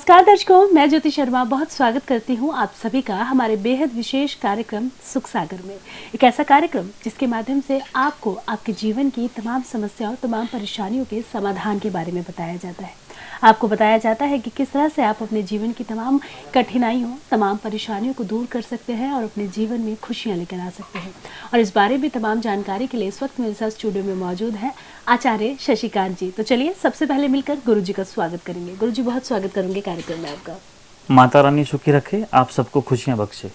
नमस्कार दर्शकों, मैं ज्योति शर्मा बहुत स्वागत करती हूँ आप सभी का हमारे बेहद विशेष कार्यक्रम सुख सागर में। एक ऐसा कार्यक्रम जिसके माध्यम से आपको आपके जीवन की तमाम समस्याओं, तमाम परेशानियों के समाधान के बारे में बताया जाता है। आपको बताया जाता है कि किस तरह से आप अपने जीवन की तमाम कठिनाइयों, तमाम परेशानियों को दूर कर सकते हैं और अपने जीवन में खुशियाँ लेकर आ सकते हैं। और इस बारे में तमाम जानकारी के लिए इस वक्त मेरे साथ स्टूडियो में मौजूद है आचार्य शशिकांत जी। तो चलिए सबसे पहले मिलकर गुरु जी का स्वागत करेंगे। गुरु जी, बहुत स्वागत करूंगी कार्यक्रम में आपका। माता रानी सुखी रखे, आप सबको खुशियां बख्शे।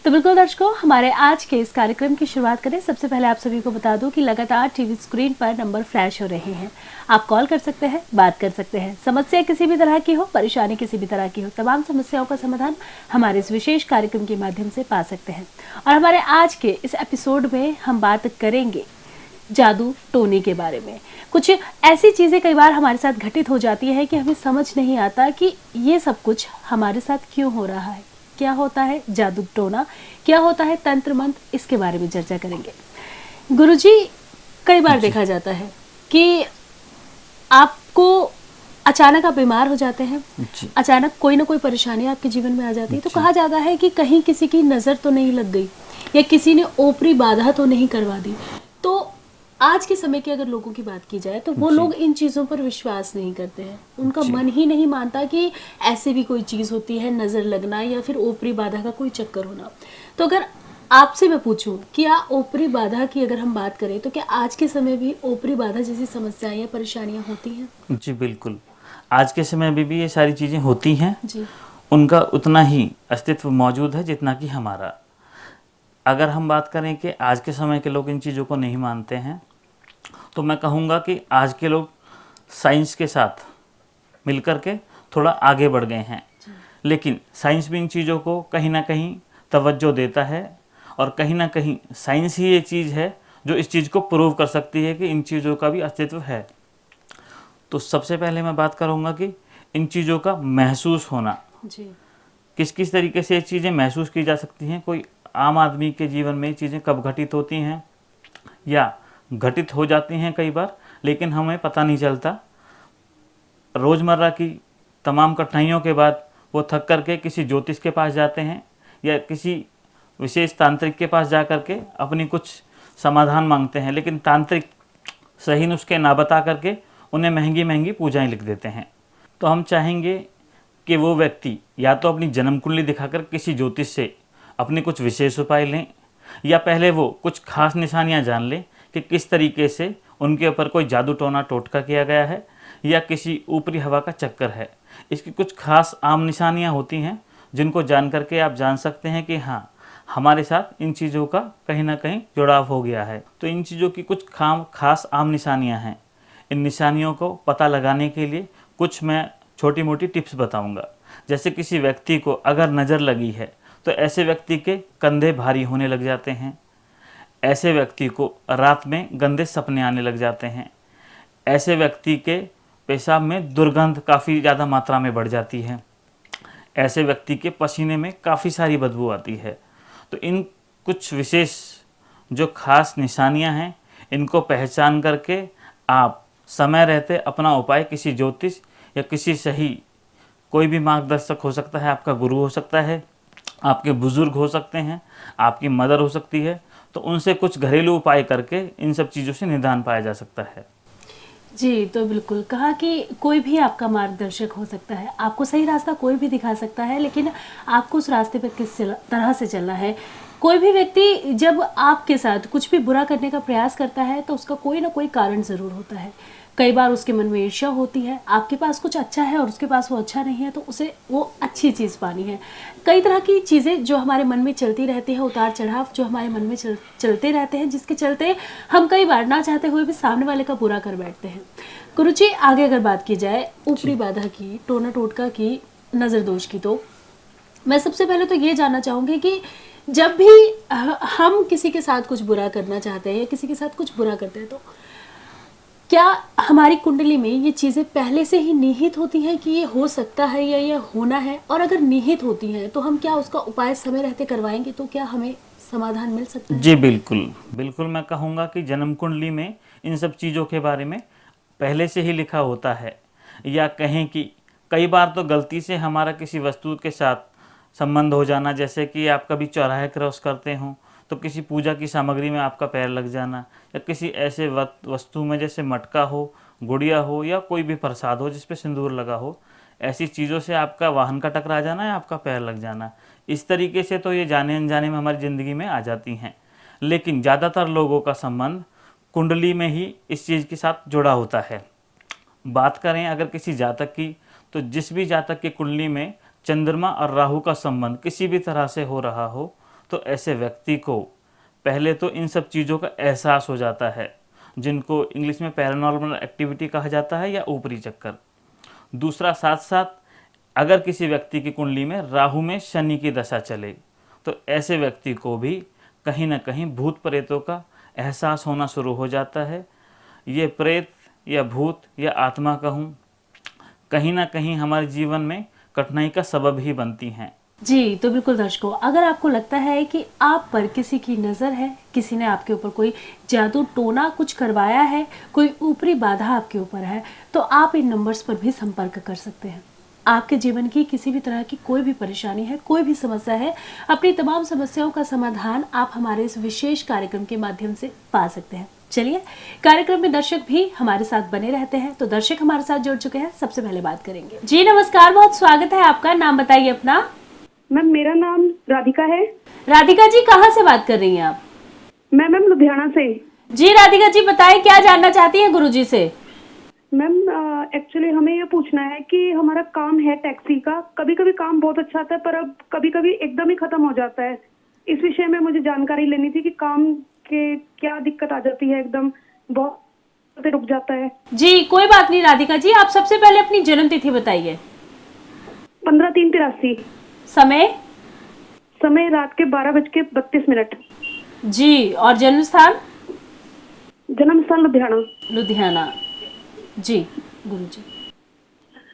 तो बिल्कुल दर्शकों, हमारे आज के इस कार्यक्रम की शुरुआत करें। सबसे पहले आप सभी को बता दूं कि लगातार टीवी स्क्रीन पर नंबर फ्लैश हो रहे हैं। आप कॉल कर सकते हैं, बात कर सकते हैं। समस्या किसी भी तरह की हो, परेशानी किसी भी तरह की हो, तमाम समस्याओं का समाधान हमारे इस विशेष कार्यक्रम के माध्यम से पा सकते हैं। और हमारे आज के इस एपिसोड में हम बात करेंगे जादू टोने के बारे में। कुछ ऐसी चीज़ें कई बार हमारे साथ घटित हो जाती है कि हमें समझ नहीं आता कि ये सब कुछ हमारे साथ क्यों हो रहा है। क्या होता है जादू टोना, क्या होता है तंत्र मंत्र, इसके बारे में चर्चा करेंगे। गुरुजी, कई बार देखा जाता है कि आपको अचानक आप बीमार हो जाते हैं, अचानक कोई ना कोई परेशानी आपके जीवन में आ जाती है, तो कहा जाता है कि कहीं किसी की नज़र तो नहीं लग गई या किसी ने ओपरी बाधा तो नहीं करवा दी। तो आज के समय की अगर लोगों की बात की जाए तो वो लोग इन चीज़ों पर विश्वास नहीं करते हैं। उनका मन ही नहीं मानता कि ऐसे भी कोई चीज़ होती है, नज़र लगना या फिर ओपरी बाधा का कोई चक्कर होना। तो अगर आपसे मैं पूछूं कि ओपरी बाधा की अगर हम बात करें तो क्या आज के समय भी ओपरी बाधा जैसी समस्याएं या परेशानियां होती हैं? जी बिल्कुल, आज के समय में भी ये सारी चीज़ें होती हैं जी। उनका उतना ही अस्तित्व मौजूद है जितना कि हमारा। अगर हम बात करें कि आज के समय के लोग इन चीज़ों को नहीं मानते हैं, तो मैं कहूँगा कि आज के लोग साइंस के साथ मिलकर के थोड़ा आगे बढ़ गए हैं। लेकिन साइंस भी इन चीज़ों को कहीं ना कहीं तवज्जो देता है और कहीं ना कहीं साइंस ही एक चीज़ है जो इस चीज़ को प्रूव कर सकती है कि इन चीज़ों का भी अस्तित्व है। तो सबसे पहले मैं बात करूँगा कि इन चीज़ों का महसूस होना। जी। किस किस तरीके से ये चीज़ें महसूस की जा सकती हैं। कोई आम आदमी के जीवन में ये चीज़ें कब घटित होती हैं या घटित हो जाती हैं कई बार, लेकिन हमें पता नहीं चलता। रोज़मर्रा की तमाम कठिनाइयों के बाद वो थक करके किसी ज्योतिष के पास जाते हैं या किसी विशेष तांत्रिक के पास जा कर के अपनी कुछ समाधान मांगते हैं, लेकिन तांत्रिक सही नुस्खे ना बता करके उन्हें महंगी महंगी पूजाएं लिख देते हैं। तो हम चाहेंगे कि वो व्यक्ति या तो अपनी जन्म कुंडली दिखाकर किसी ज्योतिष से अपने कुछ विशेष उपाय लें, या पहले वो कुछ खास निशानियां जान लें कि किस तरीके से उनके ऊपर कोई जादू टोना टोटका किया गया है या किसी ऊपरी हवा का चक्कर है। इसकी कुछ खास आम निशानियां होती हैं जिनको जान करके आप जान सकते हैं कि हाँ, हमारे साथ इन चीज़ों का कहीं ना कहीं जुड़ाव हो गया है। तो इन चीज़ों की कुछ खास आम निशानियां हैं। इन निशानियों को पता लगाने के लिए कुछ मैं छोटी मोटी टिप्स बताऊंगा। जैसे किसी व्यक्ति को अगर नज़र लगी है तो ऐसे व्यक्ति के कंधे भारी होने लग जाते हैं, ऐसे व्यक्ति को रात में गंदे सपने आने लग जाते हैं, ऐसे व्यक्ति के पेशाब में दुर्गंध काफ़ी ज़्यादा मात्रा में बढ़ जाती है, ऐसे व्यक्ति के पसीने में काफ़ी सारी बदबू आती है। तो इन कुछ विशेष जो खास निशानियां हैं, इनको पहचान करके आप समय रहते अपना उपाय किसी ज्योतिष या किसी सही कोई भी मार्गदर्शक हो सकता है, आपका गुरु हो सकता है, आपके बुजुर्ग हो सकते हैं, आपकी मदर हो सकती है, तो उनसे कुछ घरेलू उपाय करके इन सब चीज़ों से निदान पाया जा सकता है। जी, तो बिल्कुल कहा कि कोई भी आपका मार्गदर्शक हो सकता है, आपको सही रास्ता कोई भी दिखा सकता है, लेकिन आपको उस रास्ते पर किस तरह से चलना है। कोई भी व्यक्ति जब आपके साथ कुछ भी बुरा करने का प्रयास करता है तो उसका कोई ना कोई कारण ज़रूर होता है। कई बार उसके मन में ईर्ष्या होती है, आपके पास कुछ अच्छा है और उसके पास वो अच्छा नहीं है, तो उसे वो अच्छी चीज़ पानी है। कई तरह की चीज़ें जो हमारे मन में चलती रहती है, उतार चढ़ाव जो हमारे मन में चलते रहते हैं, जिसके चलते हम कई बार ना चाहते हुए भी सामने वाले का बुरा कर बैठते हैं। गुरुजी, आगे अगर बात की जाए ऊपरी बाधा की, टोना टोटका की, नज़र दोष की, तो मैं सबसे पहले तो ये जानना चाहूँगी कि जब भी हम किसी के साथ कुछ बुरा करना चाहते हैं या किसी के साथ कुछ बुरा करते हैं, तो क्या हमारी कुंडली में ये चीज़ें पहले से ही निहित होती हैं कि ये हो सकता है या ये होना है? और अगर निहित होती हैं तो हम क्या उसका उपाय समय रहते करवाएंगे तो क्या हमें समाधान मिल सकता है? जी बिल्कुल बिल्कुल, मैं कहूँगा कि जन्म कुंडली में इन सब चीज़ों के बारे में पहले से ही लिखा होता है, या कहें कि कई बार तो गलती से हमारा किसी वस्तु के साथ संबंध हो जाना, जैसे कि आप कभी चौराहे क्रॉस करते हो तो किसी पूजा की सामग्री में आपका पैर लग जाना, या किसी ऐसे वस्तु में जैसे मटका हो, गुड़िया हो, या कोई भी प्रसाद हो जिस पे सिंदूर लगा हो, ऐसी चीज़ों से आपका वाहन का टकरा जाना या आपका पैर लग जाना। इस तरीके से तो ये जाने अनजाने में हमारी ज़िंदगी में आ जाती हैं। लेकिन ज़्यादातर लोगों का संबंध कुंडली में ही इस चीज़ के साथ जुड़ा होता है। बात करें अगर किसी जातक की, तो जिस भी जातक की कुंडली में चंद्रमा और राहु का संबंध किसी भी तरह से हो रहा हो, तो ऐसे व्यक्ति को पहले तो इन सब चीज़ों का एहसास हो जाता है, जिनको इंग्लिश में पैरानॉर्मल एक्टिविटी कहा जाता है या ऊपरी चक्कर। दूसरा, साथ साथ अगर किसी व्यक्ति की कुंडली में राहु में शनि की दशा चले, तो ऐसे व्यक्ति को भी कहीं ना कहीं भूत प्रेतों का एहसास होना शुरू हो जाता है। ये प्रेत या भूत या आत्मा कहूँ, कहीं ना कहीं हमारे जीवन में कठिनाई का सबब ही बनती हैं। जी, तो बिल्कुल दर्शकों, अगर आपको लगता है कि आप पर किसी की नज़र है, किसी ने आपके ऊपर कोई जादू टोना कुछ करवाया है, कोई ऊपरी बाधा आपके ऊपर है, तो आप इन नंबर्स पर भी संपर्क कर सकते हैं। आपके जीवन की किसी भी तरह की कोई भी परेशानी है, कोई भी समस्या है, अपनी तमाम समस्याओं का समाधान आप हमारे इस विशेष कार्यक्रम के माध्यम से पा सकते हैं। चलिए, कार्यक्रम में दर्शक भी हमारे साथ बने रहते हैं, तो दर्शक हमारे साथ जुड़ चुके हैं, सबसे पहले बात करेंगे। जी नमस्कार, बहुत स्वागत है आपका। नाम बताइए अपना। मैम, मेरा नाम राधिका है। राधिका जी, कहाँ से बात कर रही हैं आप? मैं मैम लुधियाना से। जी राधिका जी, बताएं क्या जानना चाहती हैं गुरुजी से? मैम, एक्चुअली हमें ये पूछना है कि हमारा काम है टैक्सी का। कभी कभी काम बहुत अच्छा आता है, पर अब कभी कभी एकदम ही खत्म हो जाता है। इस विषय में मुझे जानकारी लेनी थी कि काम के क्या दिक्कत आ जाती है, एकदम बहुत रुक जाता है। जी कोई बात नहीं राधिका जी, आप सबसे पहले अपनी जन्म तिथि बताइए। 15/3/83। समय रात के 12:32। जी, और जन्म स्थान? जन्म स्थान लुधियाना। लुधियाना। जी गुरुजी।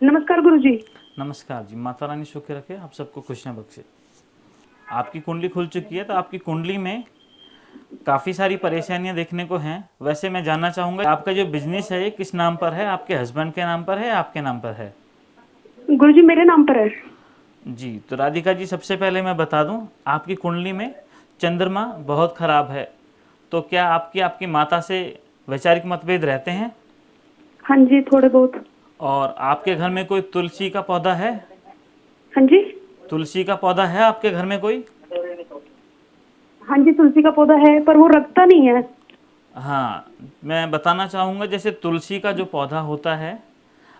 नमस्कार गुरुजी। नमस्कार जी, माता रानी सुख रखे, आप सबको खुशियाँ बख्शे। आपकी कुंडली खुल चुकी है, तो आपकी कुंडली में काफ़ी सारी परेशानियां देखने को हैं। वैसे मैं जानना चाहूँगा, आपका जो बिजनेस है ये किस नाम पर है? आपके हस्बैंड के नाम पर है, आपके नाम पर है? गुरुजी मेरे नाम पर है। जी, तो राधिका जी, सबसे पहले मैं बता दूं, आपकी कुंडली में चंद्रमा बहुत खराब है। तो क्या आपकी माता से वैचारिक मतभेद रहते हैं? हाँ जी, थोड़े बहुत। और आपके घर में कोई तुलसी का पौधा है? हाँ जी। तुलसी का पौधा है आपके घर में कोई? हाँ जी, तुलसी का पौधा है, पर वो रखता नहीं है। हाँ, मैं बताना चाहूँगा, जैसे तुलसी का जो पौधा होता है,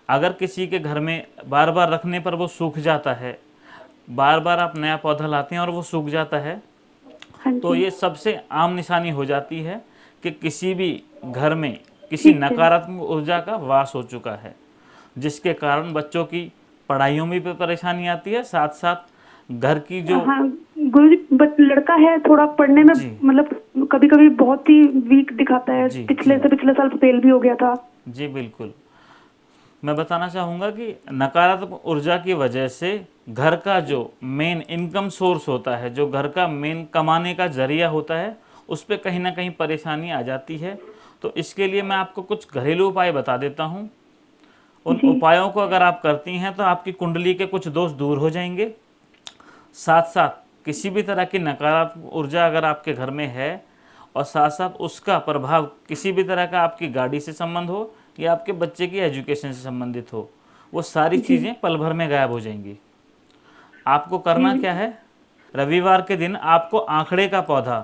अगर किसी के घर में बार बार रखने पर वो सूख जाता है, बार बार आप नया पौधा लाते हैं और वो सूख जाता है, हाँ तो जी। ये सबसे आम निशानी हो जाती है कि किसी भी घर में किसी नकारात्मक ऊर्जा का वास हो चुका है, जिसके कारण बच्चों की पढ़ाइयों में भी परेशानी आती है, साथ साथ घर की जो हाँ गुरुजी, लड़का है, थोड़ा पढ़ने में जी। मतलब कभी कभी बहुत ही वीक दिखाता है। जी, पिछले जी। से पिछले साल फेल भी हो गया था। जी बिल्कुल, मैं बताना चाहूँगा कि नकारात्मक ऊर्जा की वजह से घर का जो मेन इनकम सोर्स होता है, जो घर का मेन कमाने का जरिया होता है, उस पर कहीं ना कहीं परेशानी आ जाती है। तो इसके लिए मैं आपको कुछ घरेलू उपाय बता देता हूँ। उन उपायों को अगर आप करती हैं तो आपकी कुंडली के कुछ दोष दूर हो जाएंगे। साथ साथ किसी भी तरह की नकारात्मक ऊर्जा अगर आपके घर में है, और साथ साथ उसका प्रभाव किसी भी तरह का आपकी गाड़ी से संबंध हो या आपके बच्चे की एजुकेशन से संबंधित हो, वो सारी चीज़ें पल भर में गायब हो जाएंगी। आपको करना क्या है, रविवार के दिन आपको आंकड़े का पौधा,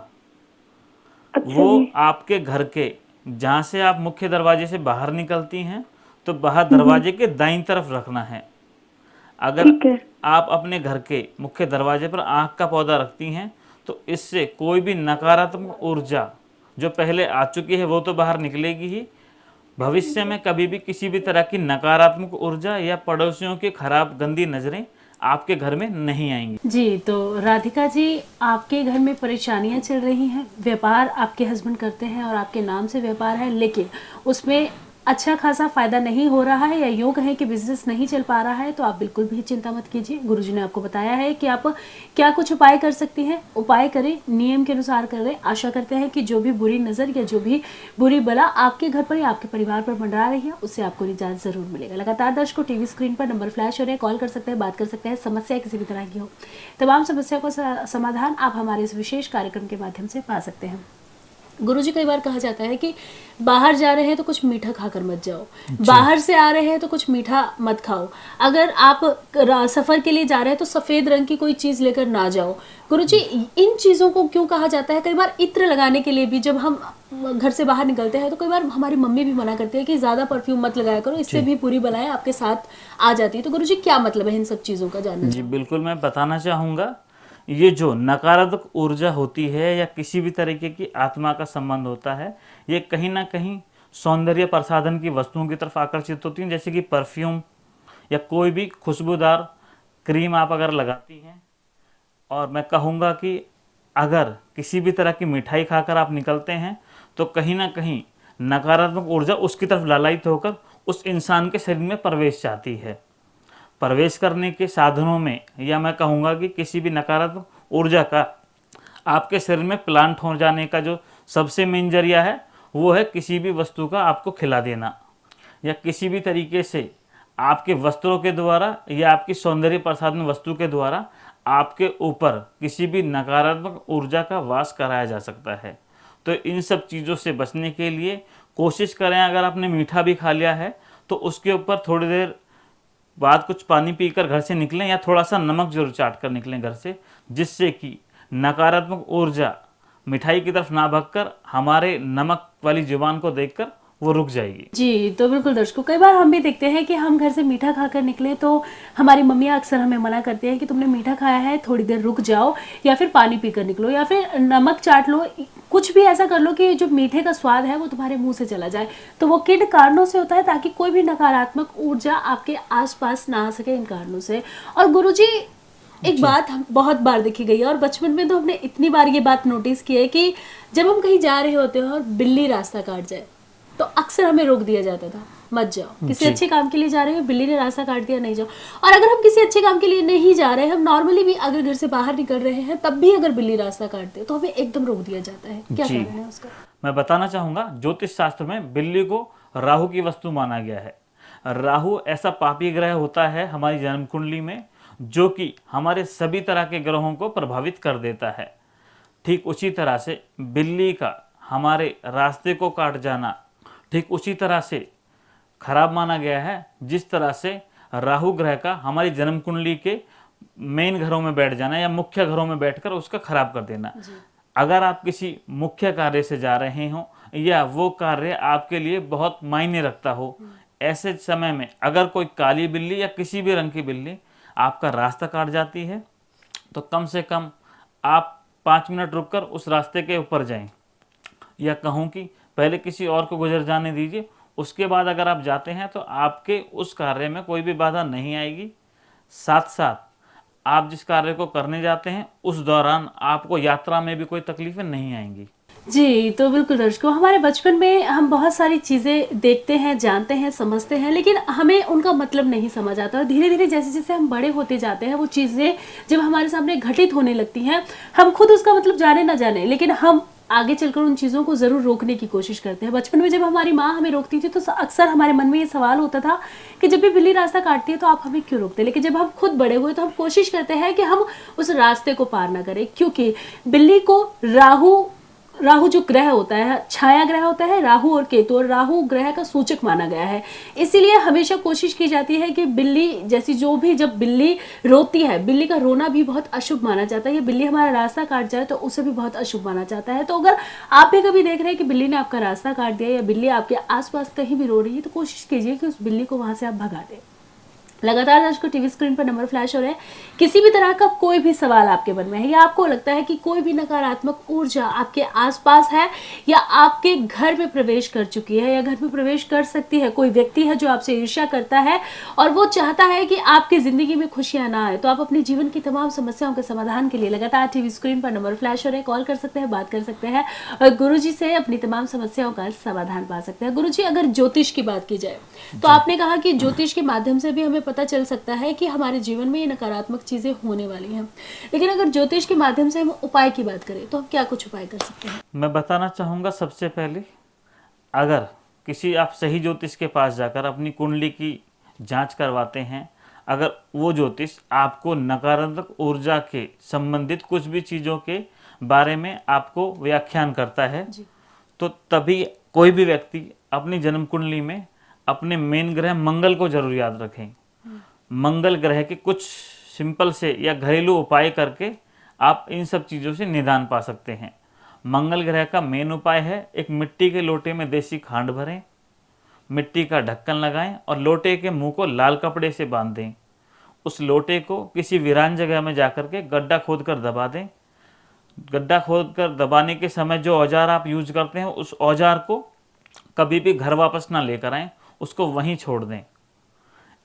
अच्छा वो जी। आपके घर के जहाँ से आप मुख्य दरवाजे से बाहर निकलती हैं, तो बाहर दरवाजे के दाईं तरफ रखना है। अगर ठीक है। आप अपने घर के मुख्य दरवाजे पर आँख का पौधा रखती हैं, तो इससे कोई भी नकारात्मक ऊर्जा जो पहले आ चुकी है वो तो बाहर निकलेगी ही, भविष्य में कभी भी किसी भी तरह की नकारात्मक ऊर्जा या पड़ोसियों की खराब गंदी नज़रें आपके घर में नहीं आएंगी। जी, तो राधिका जी, आपके घर में परेशानियां चल रही हैं। व्यापार आपके हस्बैंड करते हैं और आपके नाम से व्यापार है, लेकिन उसमें अच्छा खासा फायदा नहीं हो रहा है या यूँ कहें कि बिजनेस नहीं चल पा रहा है, तो आप बिल्कुल भी चिंता मत कीजिए। गुरुजी ने आपको बताया है कि आप क्या कुछ उपाय कर सकती हैं, उपाय करें, नियम के अनुसार करें। आशा करते हैं कि जो भी बुरी नज़र या जो भी बुरी बला आपके घर पर या आपके परिवार पर मंडरा रही है, उससे आपको निजात जरूर मिलेगा। लगातार दर्शकों टीवी स्क्रीन पर नंबर फ्लैश हो रहे हैं, कॉल कर सकते हैं, बात कर सकते हैं। समस्या किसी भी तरह की हो, तमाम समस्या को समाधान आप हमारे इस विशेष कार्यक्रम के माध्यम से पा सकते हैं। गुरुजी, कई बार कहा जाता है कि बाहर जा रहे हैं तो कुछ मीठा खाकर मत जाओ, बाहर से आ रहे हैं तो कुछ मीठा मत खाओ, अगर आप सफर के लिए जा रहे हैं तो सफेद रंग की कोई चीज लेकर ना जाओ। गुरुजी, इन चीजों को क्यों कहा जाता है? कई बार इत्र लगाने के लिए भी जब हम घर से बाहर निकलते हैं तो कई बार हमारी मम्मी भी मना करती है कि ज्यादा परफ्यूम मत लगाया करो, इससे भी बुरी बलाएं आपके साथ आ जाती है। तो गुरुजी, क्या मतलब है इन सब चीजों का जानना? जी बिल्कुल, मैं बताना चाहूँगा। ये जो नकारात्मक ऊर्जा होती है या किसी भी तरीके की आत्मा का संबंध होता है, ये कहीं ना कहीं सौंदर्य प्रसाधन की वस्तुओं की तरफ आकर्षित होती हैं, जैसे कि परफ्यूम या कोई भी खुशबूदार क्रीम आप अगर लगाती हैं। और मैं कहूँगा कि अगर किसी भी तरह की मिठाई खाकर आप निकलते हैं तो कहीं ना कहीं नकारात्मक ऊर्जा उसकी तरफ लालायित होकर उस इंसान के शरीर में प्रवेश चाहती है। प्रवेश करने के साधनों में, या मैं कहूँगा कि किसी भी नकारात्मक ऊर्जा का आपके शरीर में प्लांट हो जाने का जो सबसे मेन जरिया है, वो है किसी भी वस्तु का आपको खिला देना, या किसी भी तरीके से आपके वस्त्रों के द्वारा या आपकी सौंदर्य प्रसाधन वस्तु के द्वारा आपके ऊपर किसी भी नकारात्मक ऊर्जा का वास कराया जा सकता है। तो इन सब चीज़ों से बचने के लिए कोशिश करें, अगर आपने मीठा भी खा लिया है तो उसके ऊपर थोड़ी देर बाद कुछ पानी पीकर घर से निकलें, या थोड़ा सा नमक जरूर चाट कर निकलें घर से, जिससे कि नकारात्मक ऊर्जा मिठाई की तरफ ना भगकर हमारे नमक वाली जुबान को देखकर वो रुक जाएगी। जी, तो बिल्कुल दर्शकों, कई बार हम भी देखते हैं कि हम घर से मीठा खाकर निकले तो हमारी मम्मियाँ अक्सर हमें मना करती हैं कि तुमने मीठा खाया है, थोड़ी देर रुक जाओ, या फिर पानी पीकर निकलो, या फिर नमक चाट लो, कुछ भी ऐसा कर लो कि जो मीठे का स्वाद है वो तुम्हारे मुंह से चला जाए। तो वो किन कारणों से होता है? ताकि कोई भी नकारात्मक ऊर्जा आपके आसपास ना आ सके, इन कारणों से। और गुरुजी, एक बात हम बहुत बार देखी गई है, और बचपन में तो हमने इतनी बार ये बात नोटिस की है कि जब हम कहीं जा रहे होते हैं और बिल्ली रास्ता काट जाए तो अक्सर हमें रोक दिया जाता था, मत जाओ, किसी अच्छे काम के लिए जा रहे हो, बिल्ली ने रास्ता काट दिया, नहीं जाओ। और अगर हम किसी अच्छे काम के लिए नहीं जा रहे हैं, हम नॉर्मली भी अगर घर से बाहर निकल रहे हैं, तब भी अगर बिल्ली रास्ता काटते तो हमें एकदम रोक दिया जाता है। क्या कारण है उसका? मैं बताना चाहूँगा, ज्योतिष शास्त्र में बिल्ली को राहु की वस्तु माना गया है। राहु ऐसा पापी ग्रह होता है हमारी जन्म कुंडली में, जो कि हमारे सभी तरह के ग्रहों को प्रभावित कर देता है। ठीक उसी तरह से बिल्ली का हमारे रास्ते को काट जाना ठीक उसी तरह से खराब माना गया है, जिस तरह से राहु ग्रह का हमारी जन्म कुंडली के मेन घरों में बैठ जाना या मुख्य घरों में बैठकर उसका खराब कर देना। अगर आप किसी मुख्य कार्य से जा रहे हो या वो कार्य आपके लिए बहुत मायने रखता हो, ऐसे समय में अगर कोई काली बिल्ली या किसी भी रंग की बिल्ली आपका रास्ता काट जाती है, तो कम से कम आप 5 मिनट रुककर उस रास्ते के ऊपर जाएं, या कहूँ कि पहले किसी और को गुजर जाने दीजिए। उसके बाद अगर आप जाते हैं तो आपके उस कार्य में कोई भी बाधा नहीं आएगी। साथ साथ आप जिस कार्य को करने जाते हैं उस दौरान आपको यात्रा में भी कोई तकलीफें नहीं आएंगी। जी, तो बिल्कुल दर्शकों, हमारे बचपन में हम बहुत सारी चीज़ें देखते हैं, जानते हैं, समझते हैं, लेकिन हमें उनका मतलब नहीं समझ आता। और धीरे धीरे जैसे जैसे हम बड़े होते जाते हैं, वो चीज़ें जब हमारे सामने घटित होने लगती हैं, हम खुद उसका मतलब जाने ना जाने, लेकिन हम आगे चलकर उन चीज़ों को ज़रूर रोकने की कोशिश करते हैं। बचपन में जब हमारी माँ हमें रोकती थी तो अक्सर हमारे मन में ये सवाल होता था कि जब भी बिल्ली रास्ता काटती है तो आप हमें क्यों रोकते हैं। लेकिन जब हम खुद बड़े हुए तो हम कोशिश करते हैं कि हम उस रास्ते को पार ना करें, क्योंकि बिल्ली को राहु जो ग्रह होता है, छाया ग्रह होता है, राहु और केतु, और राहु ग्रह का सूचक माना गया है। इसीलिए हमेशा कोशिश की जाती है कि बिल्ली जैसी जब बिल्ली रोती है, बिल्ली का रोना भी बहुत अशुभ माना जाता है। या बिल्ली हमारा रास्ता काट जाए तो उसे भी बहुत अशुभ माना जाता है। तो अगर आप भी कभी देख रहे हैं कि बिल्ली ने आपका रास्ता काट दिया या बिल्ली आपके आसपास कहीं भी रो रही है, तो कोशिश कीजिए कि उस बिल्ली को वहां से आप भगा दें। लगातार दर्शकों टीवी स्क्रीन पर नंबर फ्लैश हो रहे हैं। किसी भी तरह का कोई भी सवाल आपके मन में है या आपको लगता है कि कोई भी नकारात्मक ऊर्जा आपके आसपास है या आपके घर में प्रवेश कर चुकी है या घर में प्रवेश कर सकती है, कोई व्यक्ति है जो आपसे ईर्ष्या करता है और वो चाहता है कि आपकी जिंदगी में खुशियां ना आए, तो आप अपने जीवन की तमाम समस्याओं के समाधान के लिए लगातार टीवी स्क्रीन पर नंबर फ्लैश हो रहे हैं, कॉल कर सकते हैं, बात कर सकते हैं और गुरुजी से अपनी तमाम समस्याओं का समाधान पा सकते हैं। गुरुजी, अगर ज्योतिष की बात की जाए तो आपने कहा कि ज्योतिष के माध्यम से भी हमें पता चल सकता है कि हमारे जीवन में ये नकारात्मक चीजें होने वाली हैं, लेकिन अगर ज्योतिष के माध्यम से हम उपाय की बात करें तो हम क्या कुछ उपाय कर सकते हैं? मैं बताना चाहूँगा, सबसे पहले अगर किसी आप सही ज्योतिष के पास जाकर अपनी कुंडली की जांच करवाते हैं, अगर वो ज्योतिष आपको नकारात्मक ऊर्जा के संबंधित कुछ भी चीज़ों के बारे में आपको व्याख्यान करता है जी। तो तभी कोई भी व्यक्ति अपनी जन्म कुंडली में अपने मेन ग्रह मंगल को जरूर याद रखें। मंगल ग्रह के कुछ सिंपल से या घरेलू उपाय करके आप इन सब चीज़ों से निदान पा सकते हैं। मंगल ग्रह का मेन उपाय है, एक मिट्टी के लोटे में देसी खांड भरें, मिट्टी का ढक्कन लगाएं और लोटे के मुंह को लाल कपड़े से बांध दें। उस लोटे को किसी वीरान जगह में जाकर के गड्ढा खोद कर दबा दें। गड्ढा खोद कर दबाने के समय जो औजार आप यूज करते हैं उस औजार को कभी भी घर वापस ना लेकर आएं, उसको वहीं छोड़ दें।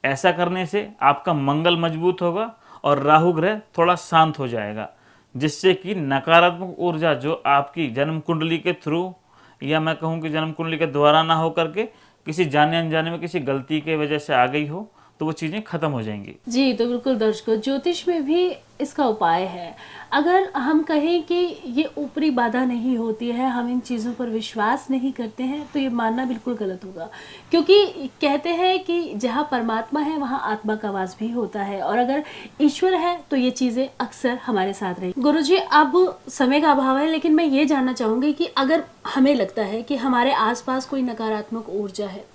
ऐसा करने से आपका मंगल मजबूत होगा और राहु ग्रह थोड़ा शांत हो जाएगा, जिससे कि नकारात्मक ऊर्जा जो आपकी जन्म कुंडली के थ्रू या मैं कहूँ कि जन्म कुंडली के द्वारा ना हो करके किसी जाने अनजाने में किसी गलती के वजह से आ गई हो तो वो चीज़ें खत्म हो जाएंगी। जी, तो बिल्कुल दर्शकों, ज्योतिष में भी इसका उपाय है। अगर हम कहें कि ये ऊपरी बाधा नहीं होती है, हम इन चीज़ों पर विश्वास नहीं करते हैं, तो ये मानना बिल्कुल गलत होगा, क्योंकि कहते हैं कि जहाँ परमात्मा है वहाँ आत्मा का वास भी होता है और अगर ईश्वर है तो ये चीज़ें अक्सर हमारे साथ रहेंगी। गुरुजी, अब समय का अभाव है, लेकिन मैं ये जानना चाहूँगी कि अगर हमें लगता है कि हमारे आसपास कोई नकारात्मक ऊर्जा है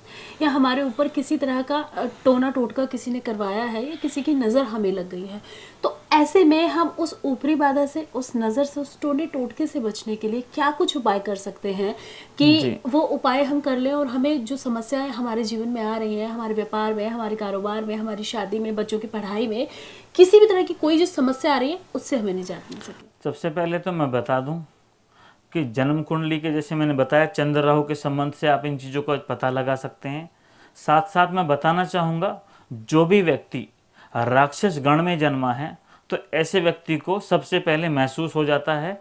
या हमारे ऊपर किसी तरह का टोना टोटका किसी ने करवाया है या किसी की नज़र हमें लग गई है, तो ऐसे में हम उस ऊपरी बाधा से, उस नज़र से, उस टोने टोटके से बचने के लिए क्या कुछ उपाय कर सकते हैं कि वो उपाय हम कर लें और हमें जो समस्याएं हमारे जीवन में आ रही हैं, हमारे व्यापार में, हमारे कारोबार में, हमारी शादी में, बच्चों की पढ़ाई में, किसी भी तरह की कोई जो समस्या आ रही है उससे हमें निजात मिल सके? सबसे पहले तो मैं बता दूं कि जन्म कुंडली के, जैसे मैंने बताया, चंद्र राहु के संबंध से आप इन चीज़ों का पता लगा सकते हैं। साथ साथ मैं बताना चाहूँगा, जो भी व्यक्ति राक्षस गण में जन्मा है तो ऐसे व्यक्ति को सबसे पहले महसूस हो जाता है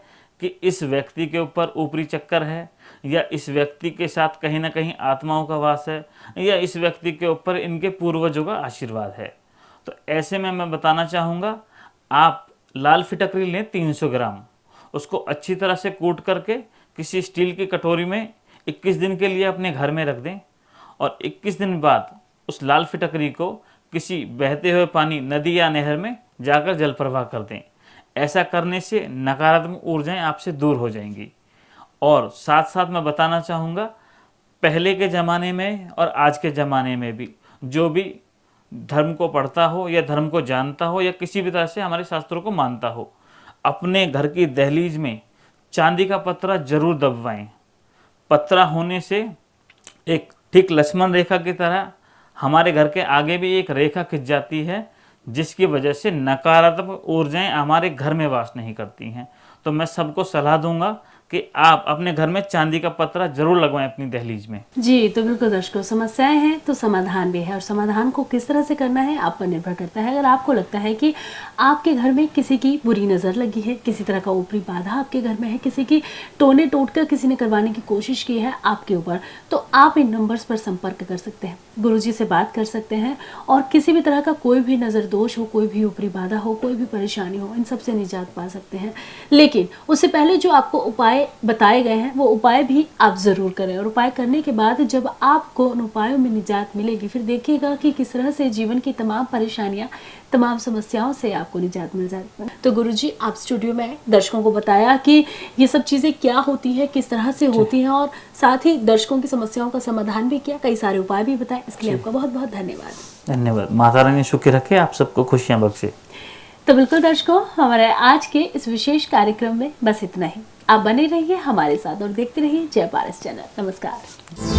कि इस व्यक्ति के ऊपर ऊपरी चक्कर है या इस व्यक्ति के साथ कहीं ना कहीं आत्माओं का वास है या इस व्यक्ति के ऊपर इनके पूर्वजों का आशीर्वाद है। तो ऐसे में मैं बताना चाहूँगा, आप लाल फिटकरी लें 300 ग्राम, उसको अच्छी तरह से कूट करके किसी स्टील की कटोरी में 21 दिन के लिए अपने घर में रख दें और 21 दिन बाद उस लाल फिटकरी को किसी बहते हुए पानी, नदी या नहर में जाकर जल प्रवाह कर दें। ऐसा करने से नकारात्मक ऊर्जाएं आपसे दूर हो जाएंगी। और साथ साथ मैं बताना चाहूँगा, पहले के ज़माने में और आज के ज़माने में भी जो भी धर्म को पढ़ता हो या धर्म को जानता हो या किसी भी तरह से हमारे शास्त्रों को मानता हो, अपने घर की दहलीज में चांदी का पत्रा जरूर दबवाएं। पत्रा होने से एक ठीक लक्ष्मण रेखा की तरह हमारे घर के आगे भी एक रेखा खिंच जाती है, जिसकी वजह से नकारात्मक ऊर्जाएं हमारे घर में वास नहीं करती हैं। तो मैं सबको सलाह दूंगा कि आप अपने घर में चांदी का पत्रा जरूर लगवाएं अपनी दहलीज में। जी, तो बिल्कुल दर्शकों, समस्याएं हैं तो समाधान भी है और समाधान को किस तरह से करना है आप पर निर्भर करता है। अगर आपको लगता है कि आपके घर में किसी की बुरी नज़र लगी है, किसी तरह का ऊपरी बाधा आपके घर में है, किसी की टोने टोटकर किसी ने करवाने की कोशिश की है आपके ऊपर, तो आप इन नंबर्स पर संपर्क कर सकते हैं, गुरुजी से बात कर सकते हैं और किसी भी तरह का कोई भी नज़र दोष हो, कोई भी ऊपरी बाधा हो, कोई भी परेशानी हो, इन सब से निजात पा सकते हैं। लेकिन उससे पहले जो आपको उपाय बताए गए हैं वो उपाय भी आप ज़रूर करें और उपाय करने के बाद जब आपको उन उपायों में निजात मिलेगी, फिर देखिएगा कि किस तरह से जीवन की तमाम परेशानियां, तमाम समस्याओं से आपको निजात मिल जाती है। तो गुरुजी, आप स्टूडियो में दर्शकों को बताया कि ये सब चीज़ें क्या होती है, किस तरह से होती हैं और साथ ही दर्शकों की समस्याओं का समाधान भी किया, कई सारे उपाय भी बताए। इसके लिए आपका बहुत बहुत धन्यवाद। धन्यवाद। माता रानी सुखी रखे, आप सबको खुशियाँ बख्शे। तो बिल्कुल दर्शकों, हमारे आज के इस विशेष कार्यक्रम में बस इतना ही। आप बने रहिए हमारे साथ और देखते रहिए जय पारस चैनल। नमस्कार।